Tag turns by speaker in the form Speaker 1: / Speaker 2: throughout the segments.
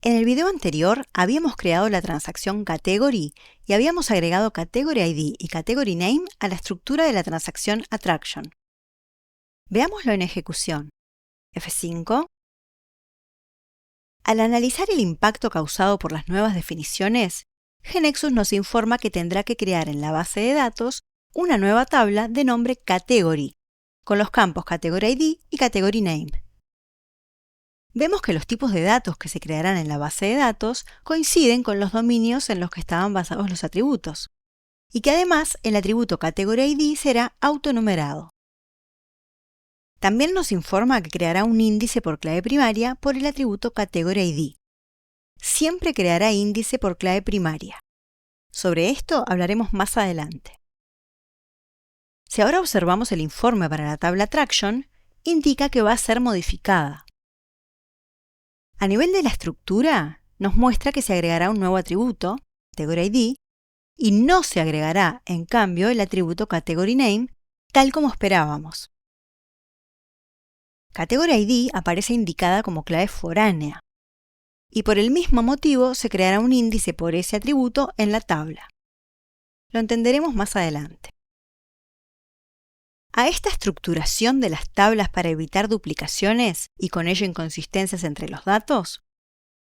Speaker 1: En el video anterior habíamos creado la transacción Category y habíamos agregado Category ID y Category Name a la estructura de la transacción Attraction. Veámoslo en ejecución. F5. Al analizar el impacto causado por las nuevas definiciones, GeneXus nos informa que tendrá que crear en la base de datos una nueva tabla de nombre Category, con los campos Category ID y Category Name. Vemos que los tipos de datos que se crearán en la base de datos coinciden con los dominios en los que estaban basados los atributos, y que además el atributo Category ID será autonumerado. También nos informa que creará un índice por clave primaria por el atributo Category ID. Siempre creará índice por clave primaria. Sobre esto hablaremos más adelante. Si ahora observamos el informe para la tabla Attraction, indica que va a ser modificada. A nivel de la estructura, nos muestra que se agregará un nuevo atributo, Category ID, y no se agregará, en cambio, el atributo Category Name, tal como esperábamos. Category ID aparece indicada como clave foránea, y por el mismo motivo se creará un índice por ese atributo en la tabla. Lo entenderemos más adelante. A esta estructuración de las tablas para evitar duplicaciones y con ello inconsistencias entre los datos,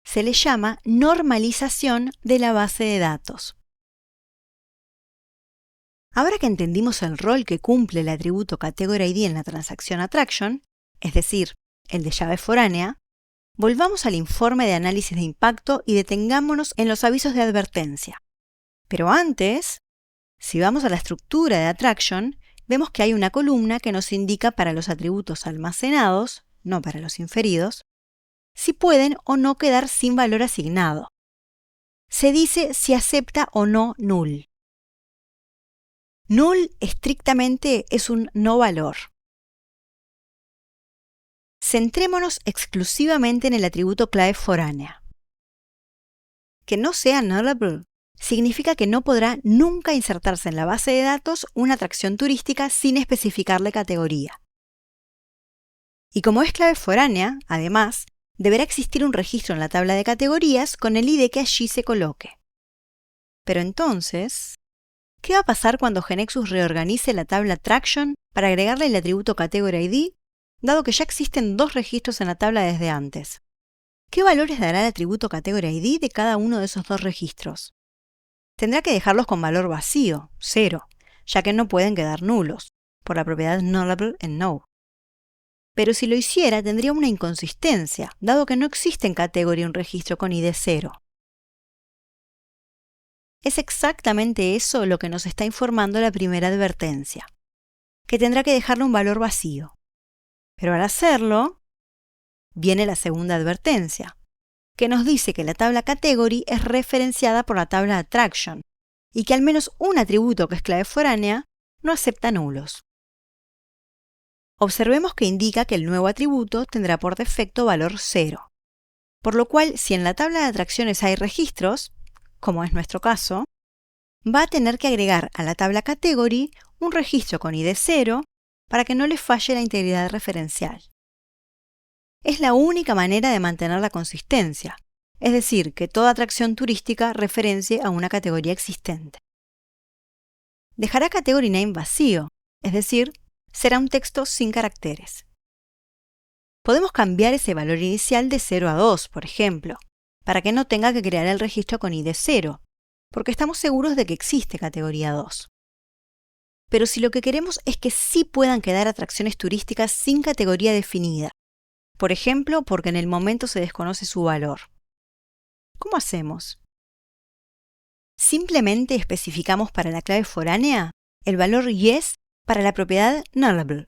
Speaker 1: se le llama normalización de la base de datos. Ahora que entendimos el rol que cumple el atributo Category ID en la transacción Attraction, es decir, el de llave foránea, volvamos al informe de análisis de impacto y detengámonos en los avisos de advertencia. Pero antes, si vamos a la estructura de Attraction, vemos que hay una columna que nos indica para los atributos almacenados, no para los inferidos, si pueden o no quedar sin valor asignado. Se dice si acepta o no null. Null estrictamente es un no valor. Centrémonos exclusivamente en el atributo clave foránea. Que no sea nullable significa que no podrá nunca insertarse en la base de datos una atracción turística sin especificarle categoría. Y como es clave foránea, además, deberá existir un registro en la tabla de categorías con el ID que allí se coloque. Pero entonces, ¿qué va a pasar cuando GeneXus reorganice la tabla Attraction para agregarle el atributo Category ID, dado que ya existen dos registros en la tabla desde antes? ¿Qué valores dará el atributo Category ID de cada uno de esos dos registros? Tendrá que dejarlos con valor vacío, 0, ya que no pueden quedar nulos, por la propiedad nullable en no. Pero si lo hiciera, tendría una inconsistencia, dado que no existe en Category un registro con ID 0. Es exactamente eso lo que nos está informando la primera advertencia, que tendrá que dejarle un valor vacío. Pero al hacerlo, viene la segunda advertencia, que nos dice que la tabla Category es referenciada por la tabla Attraction y que al menos un atributo que es clave foránea no acepta nulos. Observemos que indica que el nuevo atributo tendrá por defecto valor 0, por lo cual si en la tabla de atracciones hay registros, como es nuestro caso, va a tener que agregar a la tabla Category un registro con ID 0 para que no le falle la integridad referencial. Es la única manera de mantener la consistencia, es decir, que toda atracción turística referencie a una categoría existente. Dejará Category Name vacío, es decir, será un texto sin caracteres. Podemos cambiar ese valor inicial de 0 a 2, por ejemplo, para que no tenga que crear el registro con ID 0, porque estamos seguros de que existe categoría 2. Pero si lo que queremos es que sí puedan quedar atracciones turísticas sin categoría definida, por ejemplo, porque en el momento se desconoce su valor, ¿cómo hacemos? Simplemente especificamos para la clave foránea el valor yes para la propiedad nullable.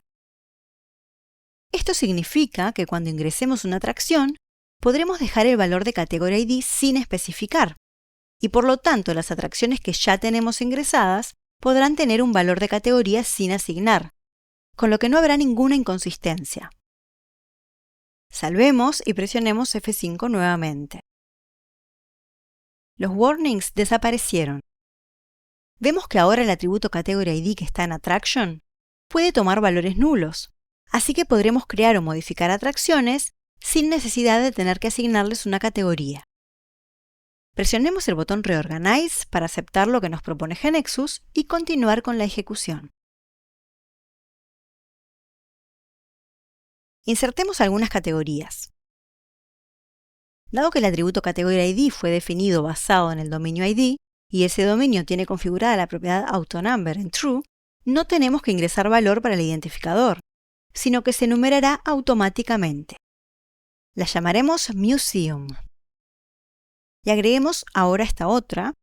Speaker 1: Esto significa que cuando ingresemos una atracción, podremos dejar el valor de Category ID sin especificar, y por lo tanto las atracciones que ya tenemos ingresadas podrán tener un valor de categoría sin asignar, con lo que no habrá ninguna inconsistencia. Salvemos y presionemos F5 nuevamente. Los warnings desaparecieron. Vemos que ahora el atributo Category ID que está en Attraction puede tomar valores nulos, así que podremos crear o modificar atracciones sin necesidad de tener que asignarles una categoría. Presionemos el botón Reorganize para aceptar lo que nos propone GeneXus y continuar con la ejecución. Insertemos algunas categorías. Dado que el atributo category ID fue definido basado en el dominio ID y ese dominio tiene configurada la propiedad AutoNumber en True, no tenemos que ingresar valor para el identificador, sino que se enumerará automáticamente. La llamaremos Museum. Y agreguemos ahora esta otra,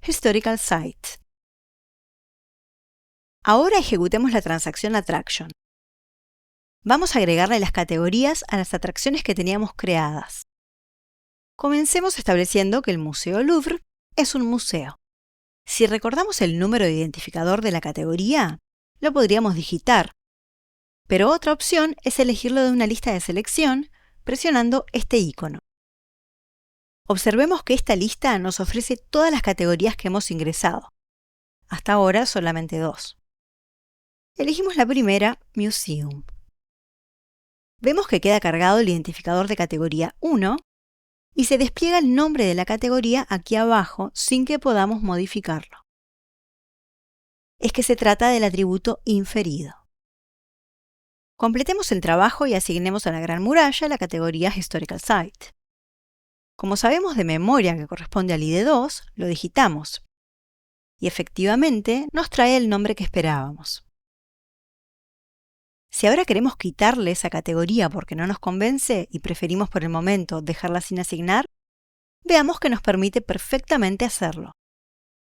Speaker 1: Historical Site. Ahora ejecutemos la transacción Attraction. Vamos a agregarle las categorías a las atracciones que teníamos creadas. Comencemos estableciendo que el Museo Louvre es un museo. Si recordamos el número de identificador de la categoría, lo podríamos digitar, pero otra opción es elegirlo de una lista de selección presionando este icono. Observemos que esta lista nos ofrece todas las categorías que hemos ingresado. Hasta ahora solamente 2. Elegimos la primera, Museum. Vemos que queda cargado el identificador de categoría 1 y se despliega el nombre de la categoría aquí abajo sin que podamos modificarlo. Es que se trata del atributo inferido. Completemos el trabajo y asignemos a la Gran Muralla la categoría Historical Site. Como sabemos de memoria que corresponde al ID2, lo digitamos. Y efectivamente nos trae el nombre que esperábamos. Si ahora queremos quitarle esa categoría porque no nos convence y preferimos por el momento dejarla sin asignar, veamos que nos permite perfectamente hacerlo.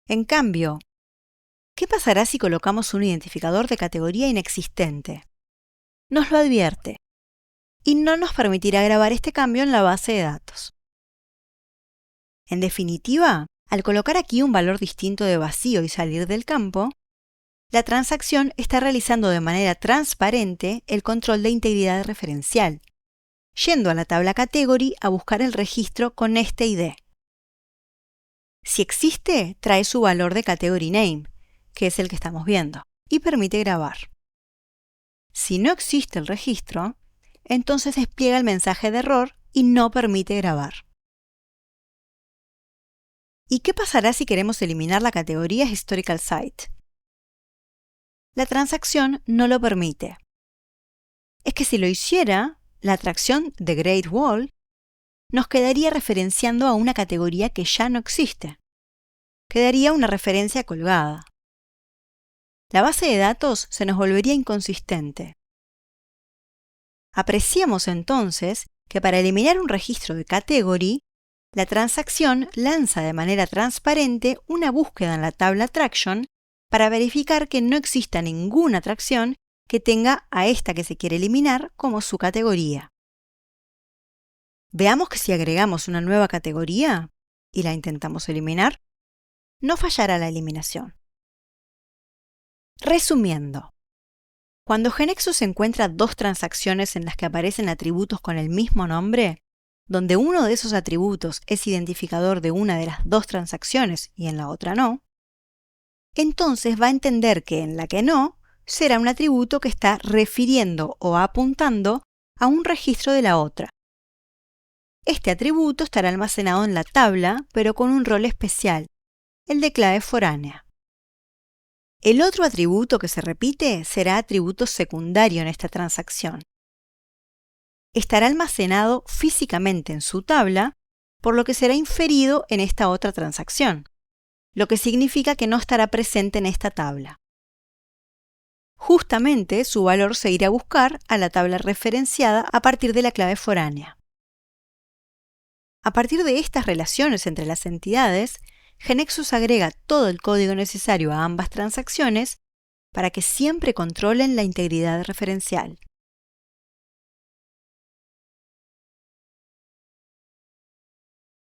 Speaker 1: En cambio, ¿qué pasará si colocamos un identificador de categoría inexistente? Nos lo advierte y no nos permitirá grabar este cambio en la base de datos. En definitiva, al colocar aquí un valor distinto de vacío y salir del campo, la transacción está realizando de manera transparente el control de integridad referencial, yendo a la tabla Category a buscar el registro con este ID. Si existe, trae su valor de Category Name, que es el que estamos viendo, y permite grabar. Si no existe el registro, entonces despliega el mensaje de error y no permite grabar. ¿Y qué pasará si queremos eliminar la categoría Historical Site? La transacción no lo permite. Es que si lo hiciera, la atracción de Great Wall nos quedaría referenciando a una categoría que ya no existe. Quedaría una referencia colgada. La base de datos se nos volvería inconsistente. Apreciamos entonces que para eliminar un registro de category, la transacción lanza de manera transparente una búsqueda en la tabla Attraction para verificar que no exista ninguna atracción que tenga a esta que se quiere eliminar como su categoría. Veamos que si agregamos una nueva categoría y la intentamos eliminar, no fallará la eliminación. Resumiendo, cuando GeneXus encuentra dos transacciones en las que aparecen atributos con el mismo nombre, donde uno de esos atributos es identificador de una de las dos transacciones y en la otra no, entonces va a entender que en la que no, será un atributo que está refiriendo o apuntando a un registro de la otra. Este atributo estará almacenado en la tabla, pero con un rol especial, el de clave foránea. El otro atributo que se repite será atributo secundario en esta transacción. Estará almacenado físicamente en su tabla, por lo que será inferido en esta otra transacción, lo que significa que no estará presente en esta tabla. Justamente su valor se irá a buscar a la tabla referenciada a partir de la clave foránea. A partir de estas relaciones entre las entidades, GeneXus agrega todo el código necesario a ambas transacciones para que siempre controlen la integridad referencial.